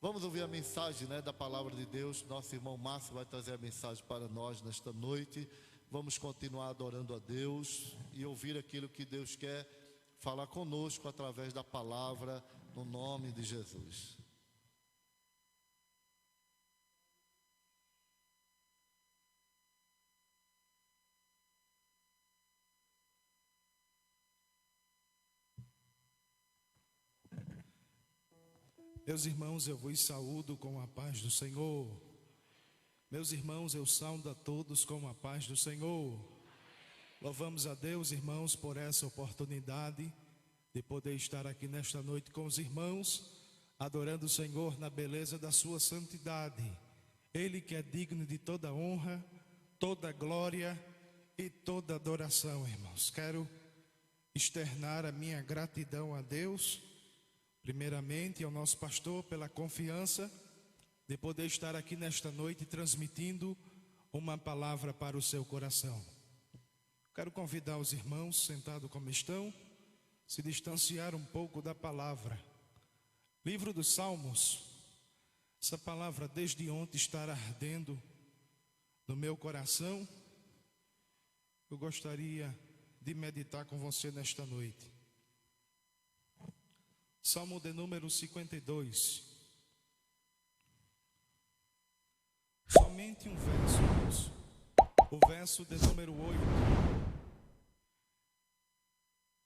Vamos ouvir a mensagem, da palavra de Deus. Nosso irmão Márcio vai trazer a mensagem para nós nesta noite. Vamos continuar adorando a Deus e ouvir aquilo que Deus quer falar conosco através da palavra, no nome de Jesus. Meus irmãos, eu vos saúdo com a paz do Senhor. Meus irmãos, eu saudo a todos com a paz do Senhor. Louvamos a Deus, irmãos, por essa oportunidade de poder estar aqui nesta noite com os irmãos, adorando o Senhor na beleza da sua santidade. Ele que é digno de toda honra, toda glória e toda adoração, irmãos. Quero externar a minha gratidão a Deus, primeiramente ao nosso pastor, pela confiança de poder estar aqui nesta noite transmitindo uma palavra para o seu coração. Quero convidar os irmãos, sentados como estão, se distanciar um pouco da palavra. Livro dos Salmos. Essa palavra desde ontem está ardendo no meu coração. Eu gostaria de meditar com você nesta noite. Salmo de número 52. Somente um verso, irmãos. O verso de número 8.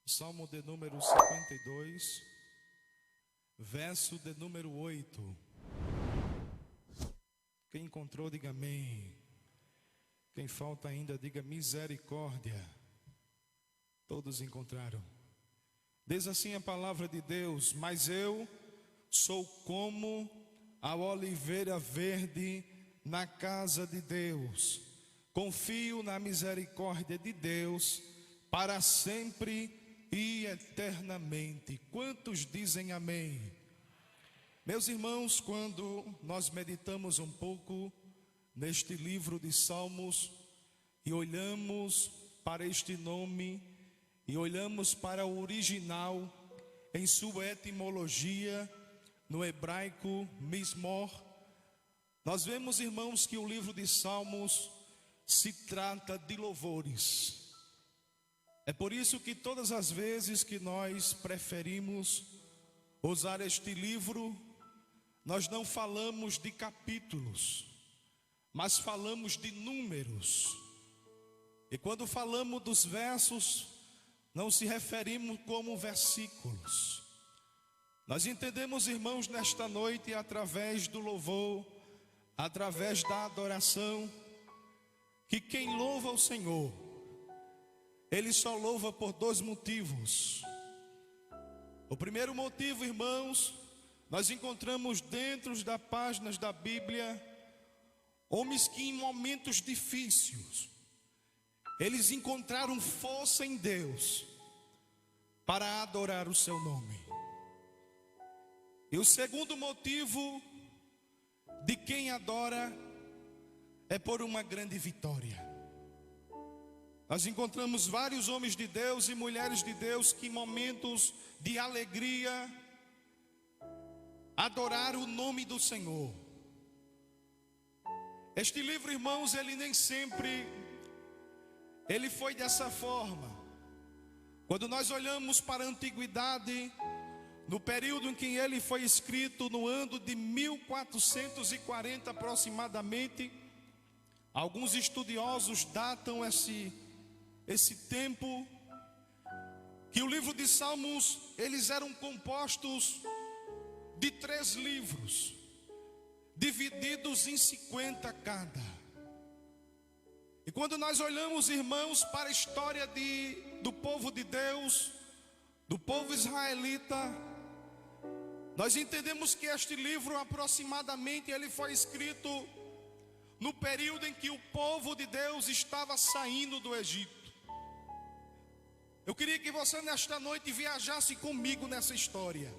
Salmo de número 52. Verso de número 8. Quem encontrou, diga amém. Quem falta ainda, diga misericórdia. Todos encontraram. Diz assim a palavra de Deus: mas eu sou como a oliveira verde na casa de Deus. Confio na misericórdia de Deus para sempre e eternamente. Quantos dizem amém? Meus irmãos, quando nós meditamos um pouco neste livro de Salmos e olhamos para este nome e olhamos para o original em sua etimologia, no hebraico Mismor, nós vemos, irmãos, que o livro de Salmos se trata de louvores. É por isso que todas as vezes que nós preferimos usar este livro, nós não falamos de capítulos, mas falamos de números. E quando falamos dos versos, não se referimos como versículos. Nós entendemos, irmãos, nesta noite, através do louvor, através da adoração, que quem louva o Senhor, ele só louva por dois motivos. O primeiro motivo, irmãos, nós encontramos dentro das páginas da Bíblia homens que em momentos difíceis eles encontraram força em Deus para adorar o seu nome. E o segundo motivo de quem adora é por uma grande vitória. Nós encontramos vários homens de Deus e mulheres de Deus que em momentos de alegria adoraram o nome do Senhor. Este livro, irmãos, ele nem sempre ele foi dessa forma. Quando nós olhamos para a antiguidade, no período em que ele foi escrito, no ano de 1440 aproximadamente, alguns estudiosos datam esse tempo, que o livro de Salmos, eles eram compostos de 3 livros, divididos em 50 cada. E quando nós olhamos, irmãos, para a história do povo de Deus, do povo israelita, nós entendemos que este livro aproximadamente ele foi escrito no período em que o povo de Deus estava saindo do Egito. Eu queria que você nesta noite viajasse comigo nessa história.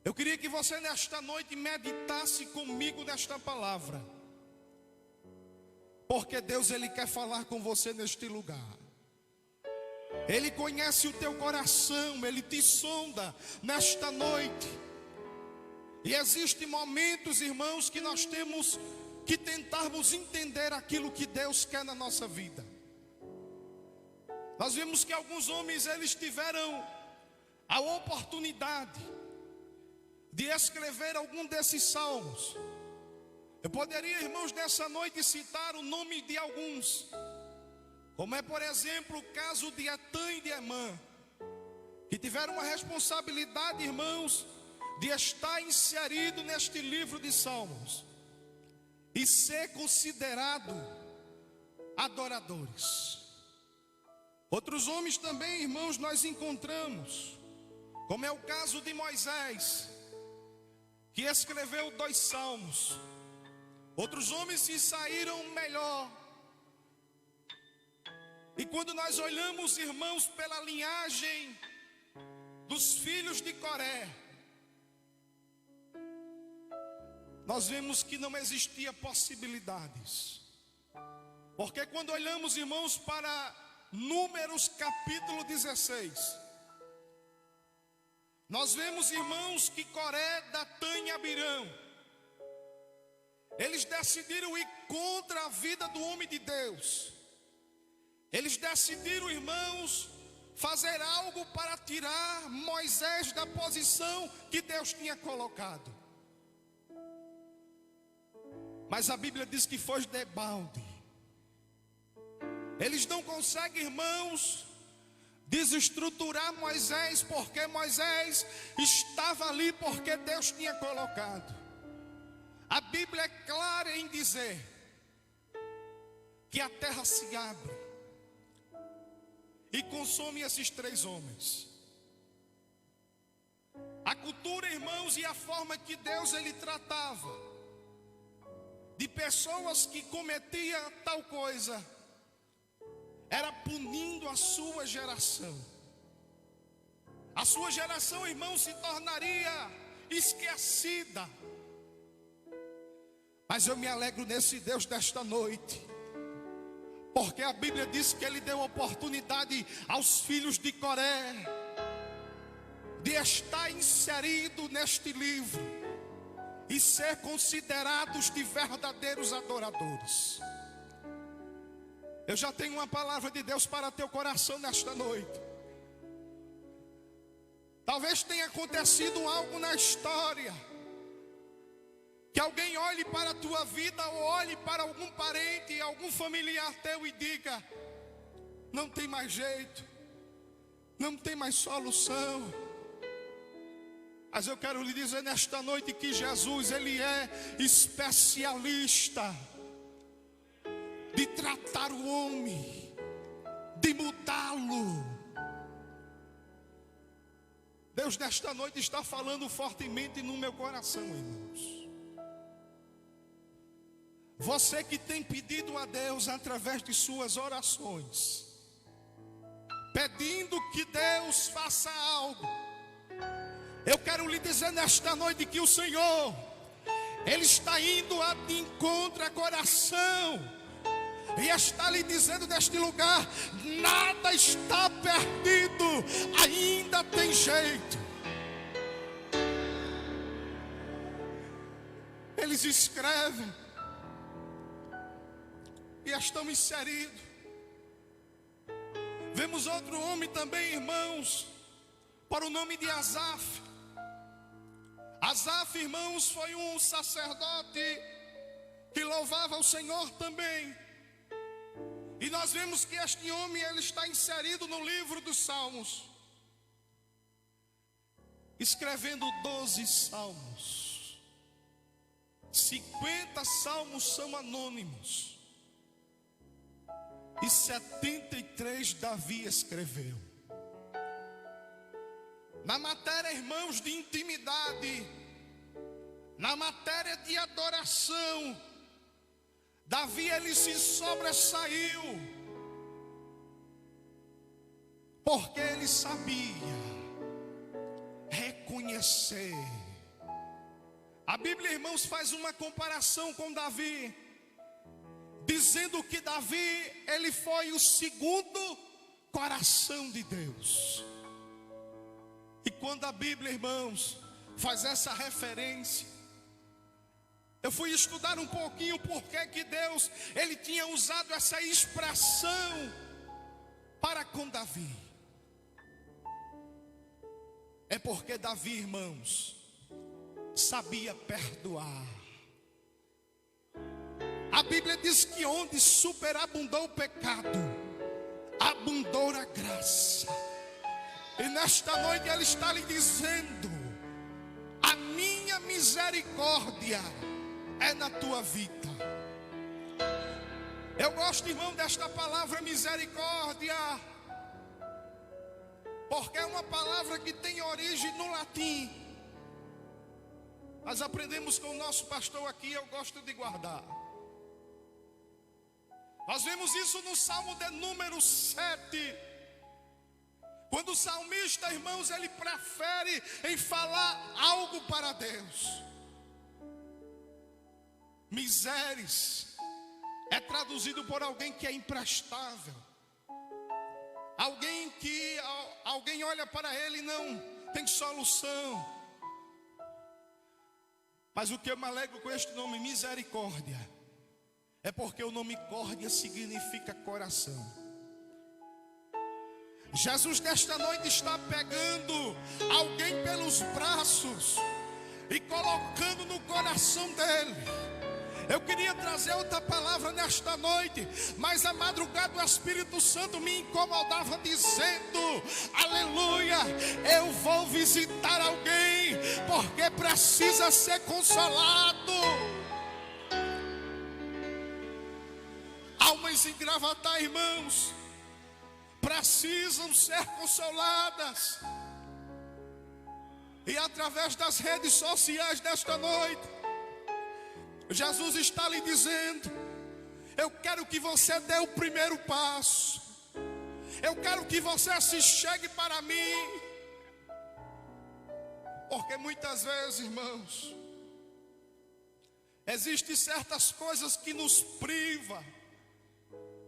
Eu queria que você nesta noite meditasse comigo nesta palavra. Porque Deus, ele quer falar com você neste lugar. Ele conhece o teu coração, ele te sonda nesta noite. E existem momentos, irmãos, que nós temos que tentarmos entender aquilo que Deus quer na nossa vida. Nós vimos que alguns homens, eles tiveram a oportunidade de escrever algum desses salmos. Eu poderia, irmãos, nessa noite citar o nome de alguns, como é, por exemplo, o caso de Etã e de Emã, que tiveram uma responsabilidade, irmãos, de estar inserido neste livro de Salmos e ser considerado adoradores. Outros homens também, irmãos, nós encontramos, como é o caso de Moisés, que escreveu 2 salmos. Outros homens se saíram melhor. E quando nós olhamos, irmãos, pela linhagem dos filhos de Coré, nós vemos que não existia possibilidades. Porque quando olhamos, irmãos, para Números capítulo 16, nós vemos, irmãos, que Coré, Datã e Abirão, eles decidiram ir contra a vida do homem de Deus. Eles decidiram, irmãos, fazer algo para tirar Moisés da posição que Deus tinha colocado. Mas a Bíblia diz que foi debalde. Eles não conseguem, irmãos, desestruturar Moisés, porque Moisés estava ali porque Deus tinha colocado. A Bíblia é clara em dizer que a terra se abre e consome esses 3 homens. A cultura, irmãos, e a forma que Deus ele tratava de pessoas que cometiam tal coisa era punindo a sua geração. A sua geração, irmão, se tornaria esquecida. Mas eu me alegro nesse Deus desta noite, porque a Bíblia diz que Ele deu oportunidade aos filhos de Coré de estar inserido neste livro e ser considerados de verdadeiros adoradores. Eu já tenho uma palavra de Deus para teu coração nesta noite. Talvez tenha acontecido algo na história, que alguém olhe para a tua vida ou olhe para algum parente, algum familiar teu e diga: não tem mais jeito, não tem mais solução. Mas eu quero lhe dizer nesta noite que Jesus, Ele é especialista de tratar o homem, de mudá-lo. Deus nesta noite está falando fortemente no meu coração, irmãos. Você que tem pedido a Deus através de suas orações, pedindo que Deus faça algo, eu quero lhe dizer nesta noite que o Senhor, Ele está indo a de encontro a coração, e está lhe dizendo neste lugar: nada está perdido, ainda tem jeito. Eles escrevem e estão inseridos. Vemos outro homem também, irmãos, para o nome de Asaf. Asaf, irmãos, foi um sacerdote que louvava o Senhor também. E nós vemos que este homem, ele está inserido no livro dos Salmos, escrevendo 12 salmos. 50 salmos são anônimos e 73 Davi escreveu. Na matéria, irmãos, de intimidade, na matéria de adoração, Davi, ele se sobressaiu, porque ele sabia reconhecer. A Bíblia, irmãos, faz uma comparação com Davi, dizendo que Davi, ele foi o segundo coração de Deus. E quando a Bíblia, irmãos, faz essa referência. Eu fui estudar um pouquinho porque que Deus, Ele tinha usado essa expressão para com Davi. É porque Davi, irmãos, sabia perdoar. A Bíblia diz que onde superabundou o pecado, abundou a graça. E nesta noite Ele está lhe dizendo: a minha misericórdia é na tua vida. Eu gosto, irmão, desta palavra misericórdia, porque é uma palavra que tem origem no latim. Nós aprendemos com o nosso pastor aqui, eu gosto de guardar. Nós vemos isso no Salmo de número 7. Quando o salmista, irmãos, ele prefere em falar algo para Deus. Miseres é traduzido por alguém que é imprestável. Alguém que alguém olha para ele e não tem solução. Mas o que eu me alegro com este nome, misericórdia, é porque o nome córdia significa coração. Jesus nesta noite está pegando alguém pelos braços e colocando no coração dele. Eu queria trazer outra palavra nesta noite, mas a madrugada o Espírito Santo me incomodava dizendo: aleluia, eu vou visitar alguém porque precisa ser consolado. Almas em Gravatá, irmãos, precisam ser consoladas. E através das redes sociais desta noite, Jesus está lhe dizendo: eu quero que você dê o primeiro passo. Eu quero que você se chegue para mim. Porque muitas vezes, irmãos, existem certas coisas que nos privam,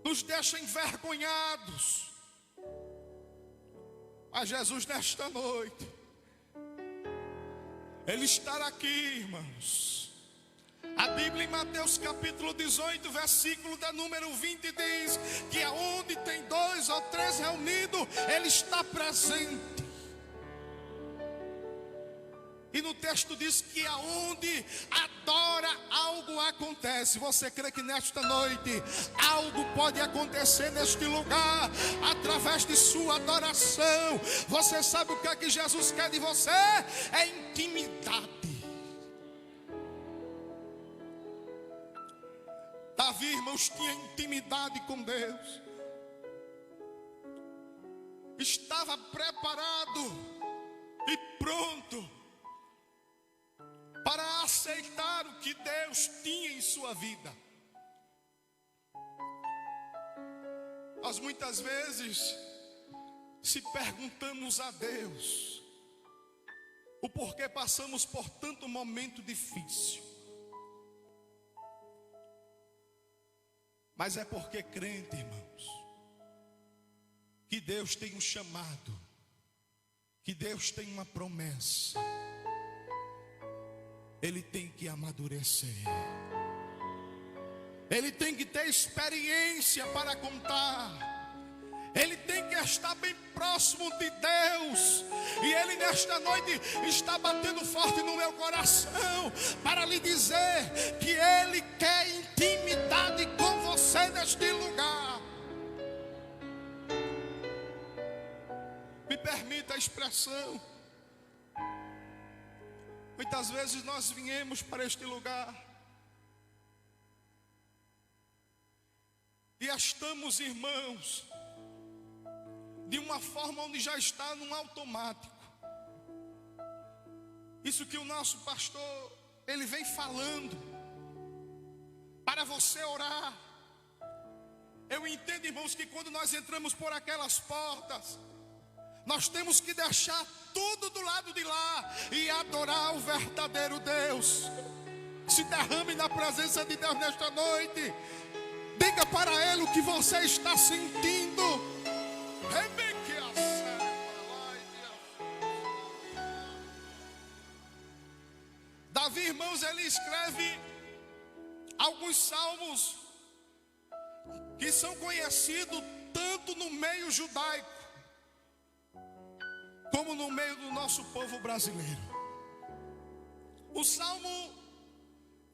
nos deixam envergonhados. Mas Jesus nesta noite, Ele está aqui, irmãos. A Bíblia em Mateus capítulo 18, versículo da número 20 diz que aonde tem 2 ou 3 reunidos, Ele está presente. E no texto diz que aonde adora, algo acontece. Você crê que nesta noite algo pode acontecer neste lugar através de sua adoração? Você sabe o que é que Jesus quer de você? É intimidade. Davi, irmãos, tinha intimidade com Deus. Estava preparado e pronto para aceitar o que Deus tinha em sua vida. Nós muitas vezes se perguntamos a Deus o porquê passamos por tanto momento difícil. Mas é porque crente, irmãos, que Deus tem um chamado, que Deus tem uma promessa. Ele tem que amadurecer. Ele tem que ter experiência para contar. Ele tem que estar bem próximo de Deus. E Ele nesta noite está batendo forte no meu coração para lhe dizer que Ele quer intimidade com você neste lugar. Me permita a expressão. Muitas vezes nós viemos para este lugar e estamos, irmãos, de uma forma onde já está num automático. Isso que o nosso pastor, ele vem falando para você orar. Eu entendo, irmãos, que quando nós entramos por aquelas portas, nós temos que deixar tudo do lado de lá e adorar o verdadeiro Deus. Se derrame na presença de Deus nesta noite. Diga para Ele o que você está sentindo. Davi, irmãos, ele escreve alguns salmos que são conhecidos tanto no meio judaico como no meio do nosso povo brasileiro. O salmo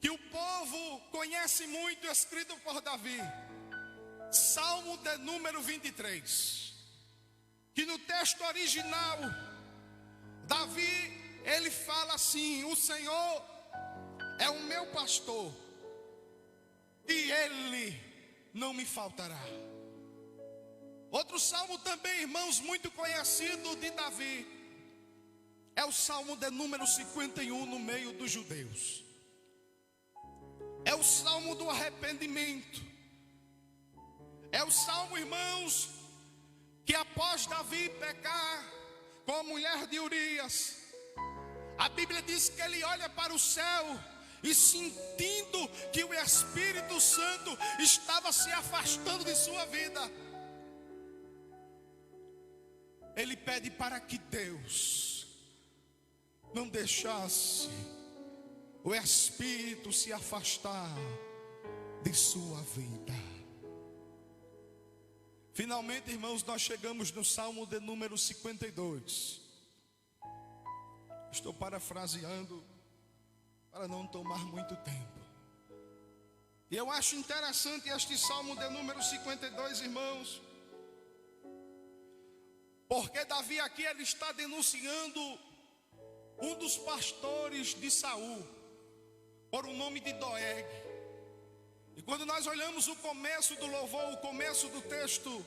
que o povo conhece muito, escrito por Davi, Salmo de número 23, que no texto original, Davi, ele fala assim: o Senhor é o meu pastor, e Ele não me faltará. Outro salmo também, irmãos, muito conhecido de Davi, é o Salmo de número 51 no meio dos judeus. É o Salmo do arrependimento. É o Salmo, irmãos, que após Davi pecar com a mulher de Urias, a Bíblia diz que ele olha para o céu e, sentindo que o Espírito Santo estava se afastando de sua vida, ele pede para que Deus não deixasse o Espírito se afastar de sua vida. Finalmente, irmãos, nós chegamos no Salmo de número 52. Estou parafraseando para não tomar muito tempo. E eu acho interessante este Salmo de número 52, irmãos, porque Davi aqui ele está denunciando um dos pastores de Saul, por o nome de Doeg. E quando nós olhamos o começo do louvor, o começo do texto,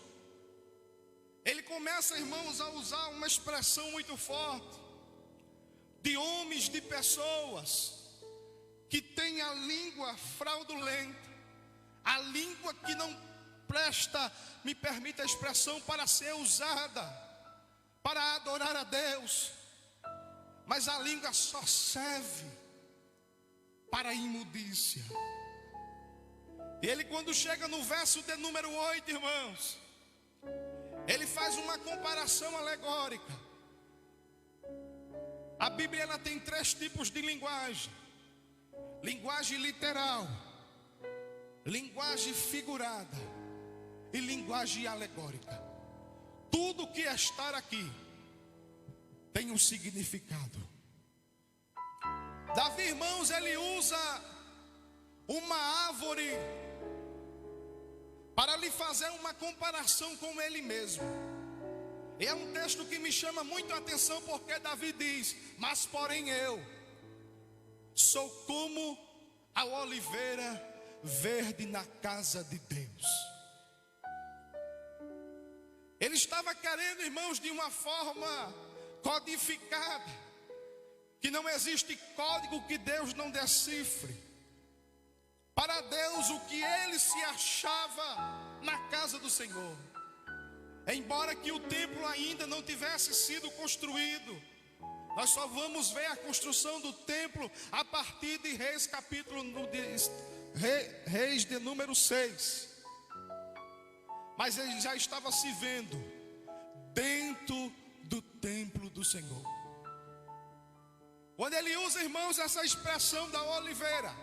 ele começa, irmãos, a usar uma expressão muito forte, de homens, de pessoas que têm a língua fraudulenta, a língua que não presta, me permita a expressão, para ser usada, para adorar a Deus, mas a língua só serve para a imundícia. E ele, quando chega no verso de número 8, irmãos, ele faz uma comparação alegórica. A Bíblia ela tem 3 tipos de linguagem: linguagem literal, linguagem figurada e linguagem alegórica. Tudo que está aqui tem um significado. Davi, irmãos, ele usa uma árvore para lhe fazer uma comparação com ele mesmo. E é um texto que me chama muito a atenção, porque Davi diz: mas porém eu sou como a oliveira verde na casa de Deus. Ele estava querendo, irmãos, de uma forma codificada, que não existe código que Deus não decifre. Para Deus, o que ele se achava na casa do Senhor, embora que o templo ainda não tivesse sido construído, nós só vamos ver a construção do templo a partir de Reis, Reis de número 6. Mas ele já estava se vendo dentro do templo do Senhor. Quando ele usa, irmãos, essa expressão da oliveira,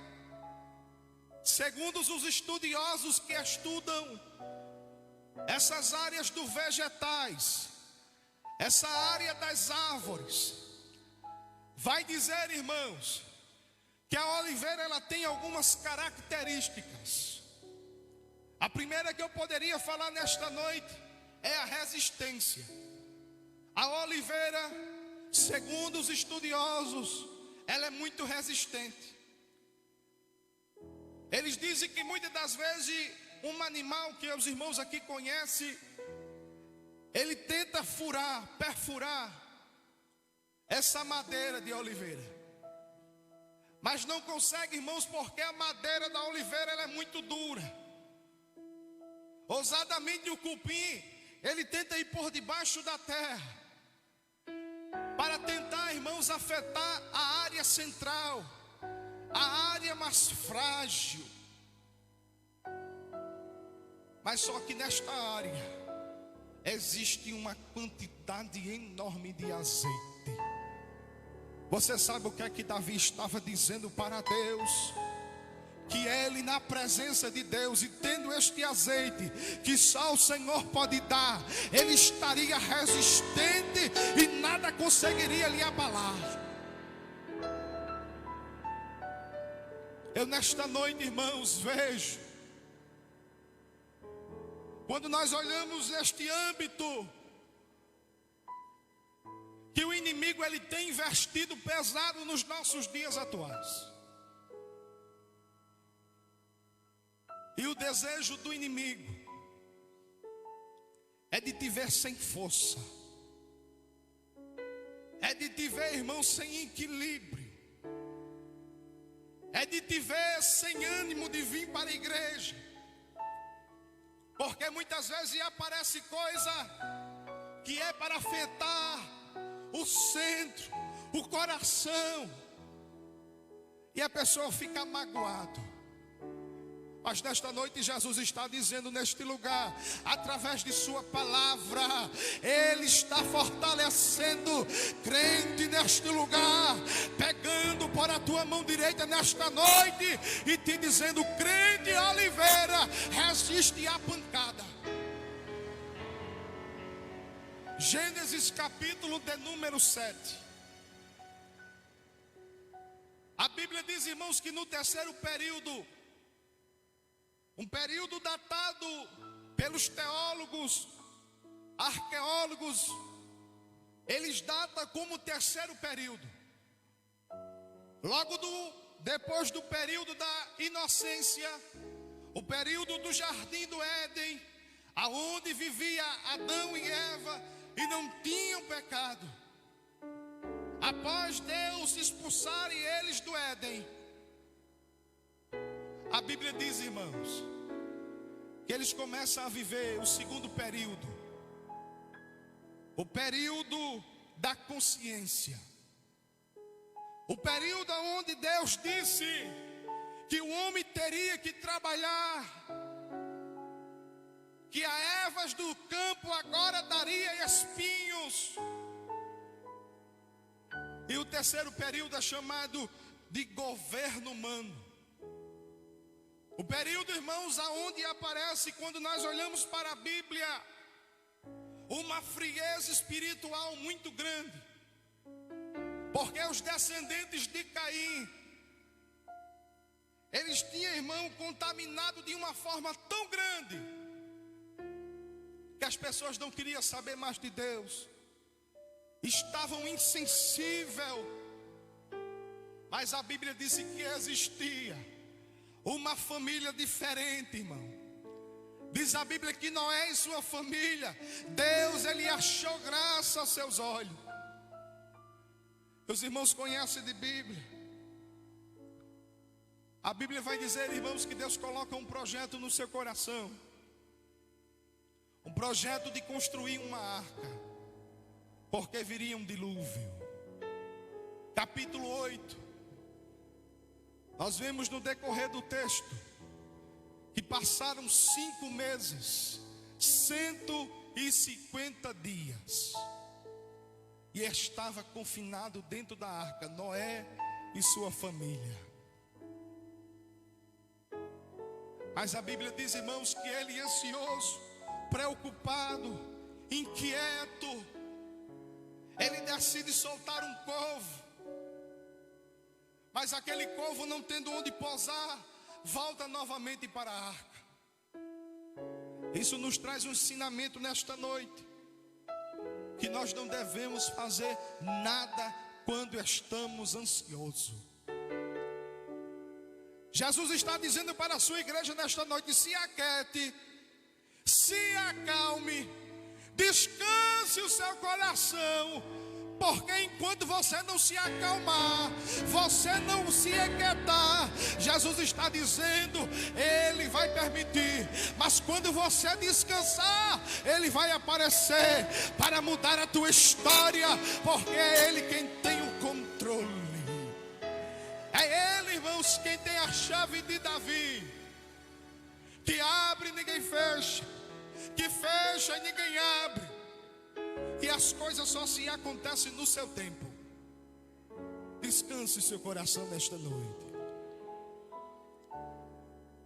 segundo os estudiosos que estudam essas áreas dos vegetais, essa área das árvores, vai dizer, irmãos, que a oliveira ela tem algumas características. A primeira que eu poderia falar nesta noite é a resistência. A oliveira, segundo os estudiosos, ela é muito resistente. Eles dizem que muitas das vezes um animal que os irmãos aqui conhecem, ele tenta perfurar essa madeira de oliveira, mas não consegue, irmãos, porque a madeira da oliveira ela é muito dura. Ousadamente o cupim, ele tenta ir por debaixo da terra, para tentar, irmãos, afetar a área central, a área mais frágil. Mas só que nesta área existe uma quantidade enorme de azeite. Você sabe o que é que Davi estava dizendo para Deus? Que ele, na presença de Deus e tendo este azeite que só o Senhor pode dar, ele estaria resistente e nada conseguiria lhe abalar. Eu nesta noite, irmãos, vejo, quando nós olhamos neste âmbito, que o inimigo ele tem investido pesado nos nossos dias atuais. E o desejo do inimigo é de te ver sem força, é de te ver, irmão, sem equilíbrio, é de te ver sem ânimo de vir para a igreja, porque muitas vezes aparece coisa que é para afetar o centro, o coração, e a pessoa fica magoada. Mas nesta noite Jesus está dizendo neste lugar, através de sua palavra, Ele está fortalecendo crente neste lugar, pegando por a tua mão direita nesta noite e te dizendo: crente Oliveira, resiste à pancada. Gênesis capítulo de número 7. A Bíblia diz, irmãos, que no terceiro período, um período datado pelos teólogos, arqueólogos, eles datam como terceiro período, logo depois do período da inocência, o período do jardim do Éden, aonde vivia Adão e Eva e não tinham pecado. Após Deus expulsar eles do Éden, a Bíblia diz, irmãos, que eles começam a viver o segundo período, o período da consciência, o período onde Deus disse que o homem teria que trabalhar, que a ervas do campo agora daria espinhos, e o terceiro período é chamado de governo humano. O período, irmãos, aonde aparece, quando nós olhamos para a Bíblia, uma frieza espiritual muito grande, porque os descendentes de Caim, eles tinham, irmão, contaminado de uma forma tão grande, que as pessoas não queriam saber mais de Deus, estavam insensíveis, mas a Bíblia disse que existia uma família diferente, irmão. Diz a Bíblia que Noé e sua família, Deus, ele achou graça aos seus olhos. Os irmãos conhecem de Bíblia. A Bíblia vai dizer, irmãos, que Deus coloca um projeto no seu coração, um projeto de construir uma arca, porque viria um dilúvio. Capítulo 8. Nós vemos no decorrer do texto que passaram 5 meses, 150 dias, e estava confinado dentro da arca Noé e sua família. Mas a Bíblia diz, irmãos, que ele, ansioso, preocupado, inquieto, ele decide soltar um covo. Mas aquele covo, não tendo onde pousar, volta novamente para a arca. Isso nos traz um ensinamento nesta noite, que nós não devemos fazer nada quando estamos ansiosos. Jesus está dizendo para a sua igreja nesta noite: se aquiete, se acalme, descanse o seu coração, porque enquanto você não se acalmar, você não se aquietar, Jesus está dizendo, Ele vai permitir, mas quando você descansar, Ele vai aparecer para mudar a tua história, porque é Ele quem tem o controle. É Ele, irmãos, quem tem a chave de Davi, que abre e ninguém fecha, que fecha e ninguém abre, e as coisas só se acontecem no seu tempo. descanso em seu coração nesta noite.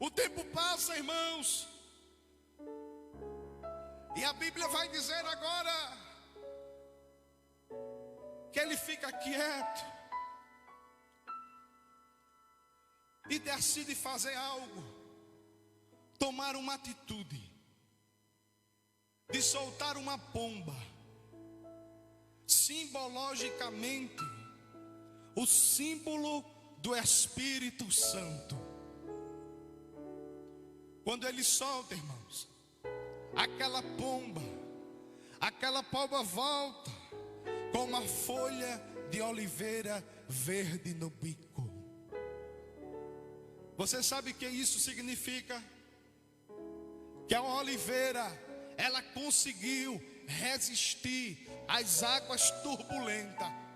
O tempo passa, irmãos, e a Bíblia vai dizer agora que ele fica quieto e decide fazer algo, tomar uma atitude de soltar uma pomba, simbologicamente o símbolo do Espírito Santo. Quando ele solta, irmãos, aquela pomba volta com uma folha de oliveira verde no bico. Você sabe o que isso significa? Que a oliveira, ela conseguiu resistir às águas turbulentas.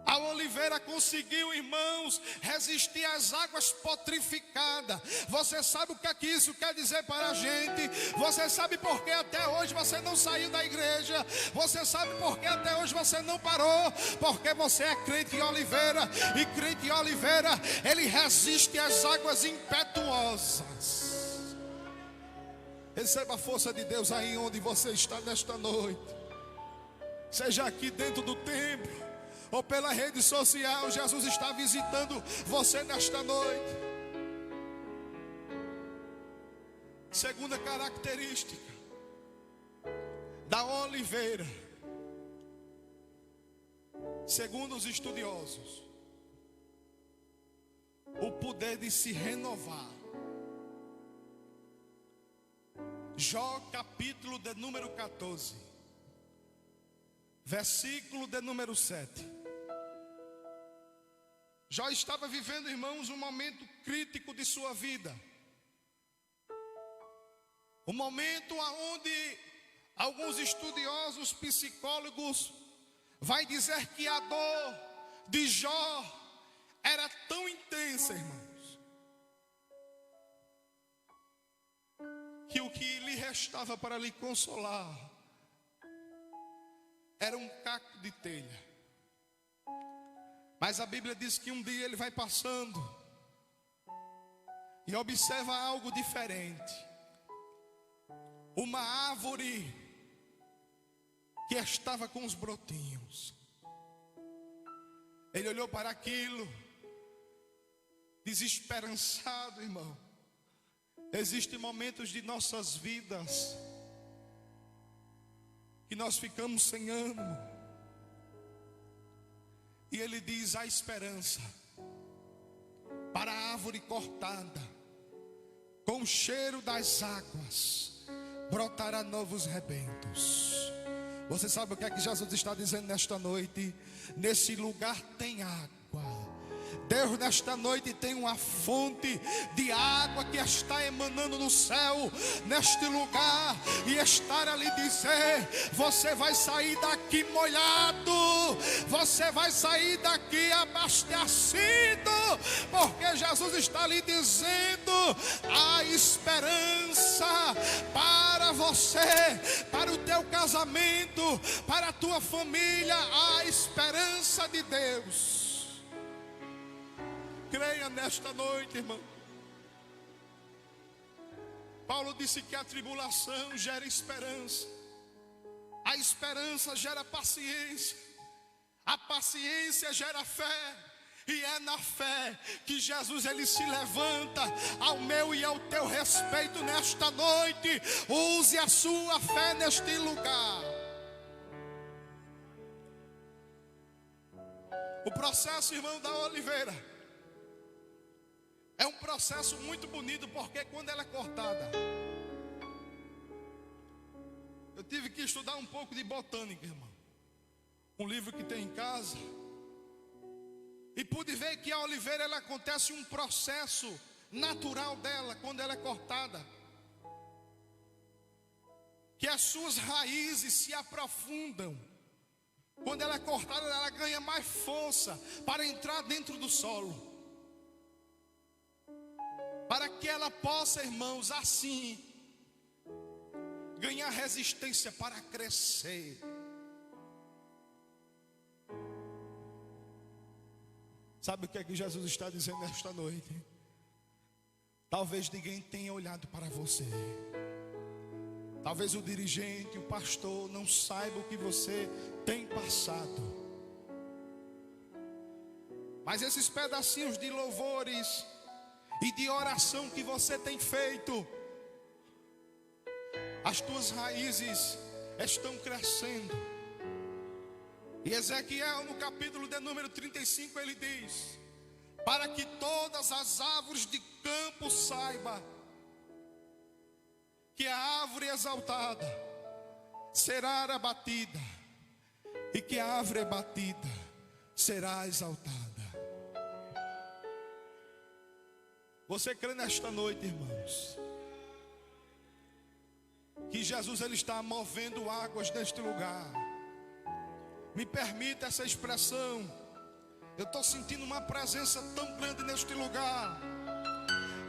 A oliveira conseguiu, irmãos, resistir às águas potrificadas. Você sabe o que isso quer dizer para a gente? Você sabe por que até hoje você não saiu da igreja? Você sabe por que até hoje você não parou? Porque você é crente em oliveira. E crente em oliveira, ele resiste às águas impetuosas. Receba a força de Deus aí onde você está nesta noite. Seja aqui dentro do templo ou pela rede social, Jesus está visitando você nesta noite. Segunda característica da oliveira, segundo os estudiosos, o poder de se renovar. Jó capítulo de número 14, versículo de número 7. Jó estava vivendo, irmãos, um momento crítico de sua vida. Um momento onde alguns estudiosos, psicólogos, vai dizer que a dor de Jó era tão intensa, irmãos, que o que lhe restava para lhe consolar era um caco de telha. Mas a Bíblia diz que um dia ele vai passando e observa algo diferente. Uma árvore que estava com os brotinhos. Ele olhou para aquilo, desesperançado, irmão. Existem momentos de nossas vidas que nós ficamos sem ânimo. E ele diz: a esperança para a árvore cortada, com o cheiro das águas, brotará novos rebentos. Você sabe o que é que Jesus está dizendo nesta noite? Nesse lugar tem água. Deus nesta noite tem uma fonte de água que está emanando do céu neste lugar, e estar ali dizer: você vai sair daqui molhado, você vai sair daqui abastecido, porque Jesus está lhe dizendo: a esperança para você, para o teu casamento, para a tua família, a esperança de Deus. Creia nesta noite, irmão. Paulo disse que a tribulação gera esperança, a esperança gera paciência, a paciência gera fé, e é na fé que Jesus ele se levanta ao meu e ao teu respeito nesta noite. Use a sua fé neste lugar. O processo, irmão, da oliveira é um processo muito bonito, porque quando ela é cortada, eu tive que estudar um pouco de botânica, irmão, um livro que tem em casa, e pude ver que a oliveira, ela acontece um processo natural dela quando ela é cortada, que as suas raízes se aprofundam. Quando ela é cortada, ela ganha mais força para entrar dentro do solo, para que ela possa, irmãos, assim ganhar resistência para crescer. Sabe o que é que Jesus está dizendo nesta noite? Talvez ninguém tenha olhado para você. Talvez o dirigente, o pastor não saiba o que você tem passado. Mas esses pedacinhos de louvores e de oração que você tem feito, as tuas raízes estão crescendo. E Ezequiel, no capítulo de número 35, ele diz: para que todas as árvores de campo saibam que a árvore exaltada será abatida, e que a árvore abatida será exaltada. Você crê nesta noite, irmãos, que Jesus ele está movendo águas neste lugar? Me permita essa expressão. Eu estou sentindo uma presença tão grande neste lugar.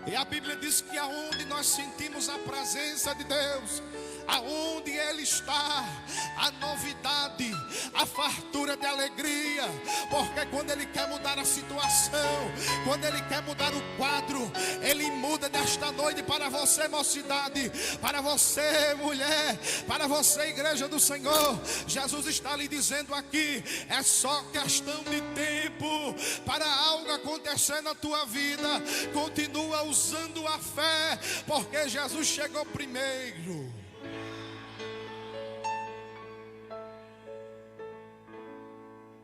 E a Bíblia diz que aonde nós sentimos a presença de Deus, aonde Ele está, a novidade, a fartura de alegria. Porque quando Ele quer mudar a situação, quando Ele quer mudar o quadro, Ele muda nesta noite para você, mocidade, para você, mulher, para você, igreja do Senhor. Jesus está lhe dizendo aqui: é só questão de tempo para algo acontecer na tua vida. Continua usando a fé, porque Jesus chegou primeiro.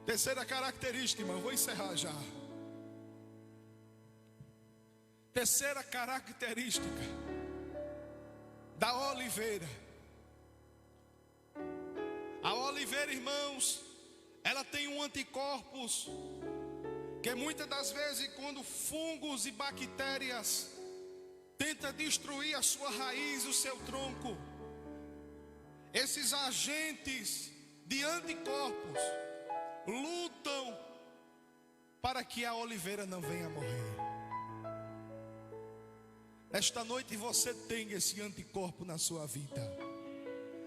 Terceira característica, irmão, vou encerrar já. Terceira característica da oliveira. A oliveira, irmãos, ela tem um anticorpos que muitas das vezes, quando fungos e bactérias tentam destruir a sua raiz, o seu tronco, esses agentes de anticorpos lutam para que a oliveira não venha a morrer. Esta noite você tem esse anticorpo na sua vida.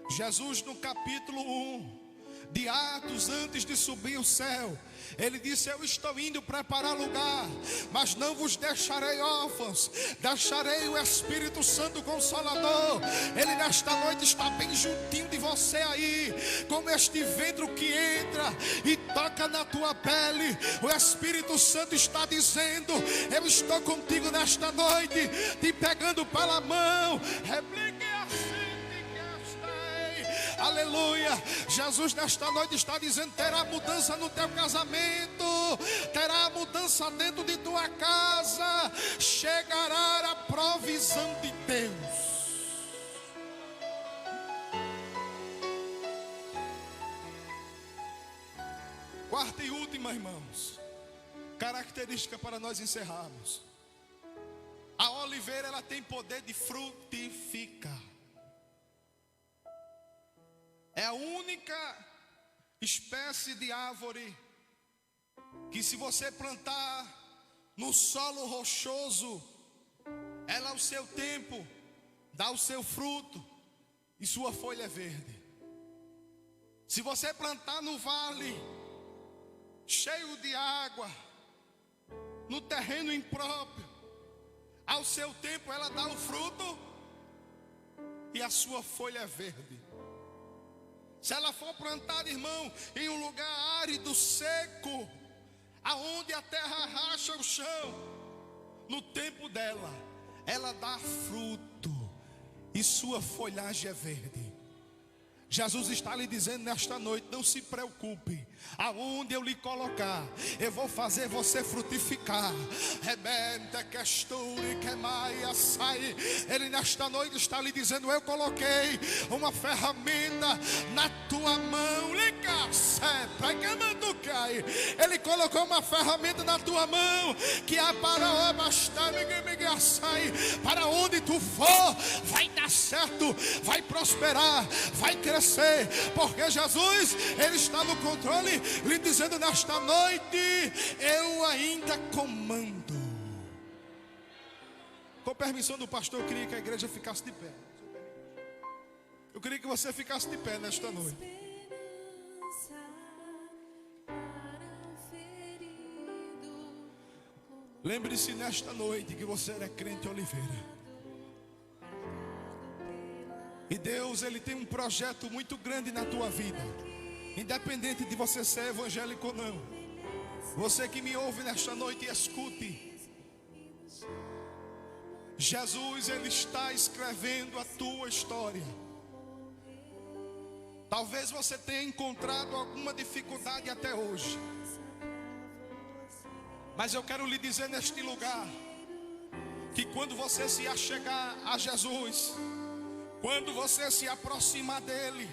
Jesus, no capítulo 1 de Atos, antes de subir o céu, ele disse: eu estou indo preparar lugar, mas não vos deixarei órfãos, deixarei o Espírito Santo Consolador. Ele nesta noite está bem juntinho de você aí, como este vento que entra e toca na tua pele. O Espírito Santo está dizendo: eu estou contigo nesta noite, te pegando pela mão. Replique assim. Aleluia. Jesus nesta noite está dizendo: terá mudança no teu casamento, terá mudança dentro de tua casa, chegará a provisão de Deus. Quarta e última, irmãos, característica para nós encerrarmos: a oliveira ela tem poder de frutificar. É a única espécie de árvore que, se você plantar no solo rochoso, ela ao seu tempo dá o seu fruto e sua folha é verde. Se você plantar no vale cheio de água, no terreno impróprio, ao seu tempo ela dá o fruto e a sua folha é verde. Se ela for plantada, irmão, em um lugar árido, seco, aonde a terra racha o chão, no tempo dela, ela dá fruto e sua folhagem é verde. Jesus está lhe dizendo nesta noite: não se preocupe, aonde eu lhe colocar, eu vou fazer você frutificar. Ele nesta noite está lhe dizendo: eu coloquei uma ferramenta na tua mão. Ele colocou uma ferramenta na tua mão, que é para onde tu for, vai dar certo, vai prosperar, vai crescer. Porque Jesus, Ele está no controle, lhe dizendo nesta noite: eu ainda comando. Com permissão do pastor, eu queria que a igreja ficasse de pé. Eu queria que você ficasse de pé nesta noite. Lembre-se nesta noite que você é crente Oliveira. E Deus, Ele tem um projeto muito grande na tua vida. Independente de você ser evangélico ou não. Você que me ouve nesta noite, escute. Jesus, Ele está escrevendo a tua história. Talvez você tenha encontrado alguma dificuldade até hoje. Mas eu quero lhe dizer neste lugar, que quando você se achegar a Jesus, quando você se aproximar dEle,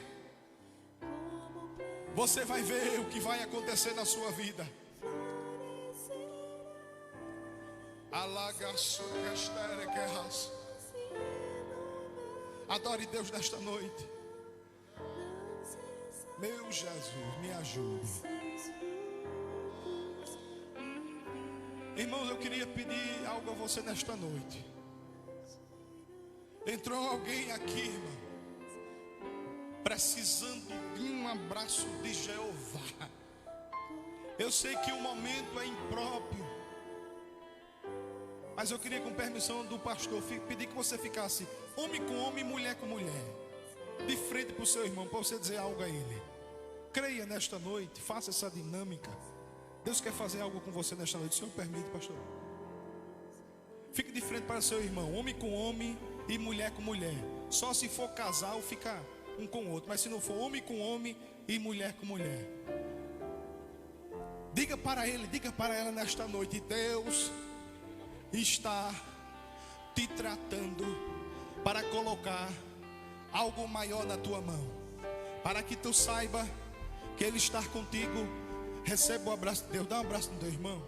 você vai ver o que vai acontecer na sua vida. Adore Deus nesta noite. Meu Jesus, me ajude. Irmãos, eu queria pedir algo a você nesta noite. Entrou alguém aqui, irmão, precisando de um abraço de Jeová. Eu sei que o momento é impróprio, mas eu queria, com permissão do pastor, pedir que você ficasse homem com homem, mulher com mulher, de frente para o seu irmão, para você dizer algo a ele. Creia nesta noite, faça essa dinâmica. Deus quer fazer algo com você nesta noite. O Senhor permite, pastor? Fique de frente para seu irmão, homem com homem e mulher com mulher. Só se for casal, fica um com o outro. Mas se não for homem com homem e mulher com mulher, diga para ele, diga para ela nesta noite: Deus está te tratando para colocar algo maior na tua mão, para que tu saiba que Ele está contigo. Receba o abraço de Deus. Dá um abraço no teu irmão.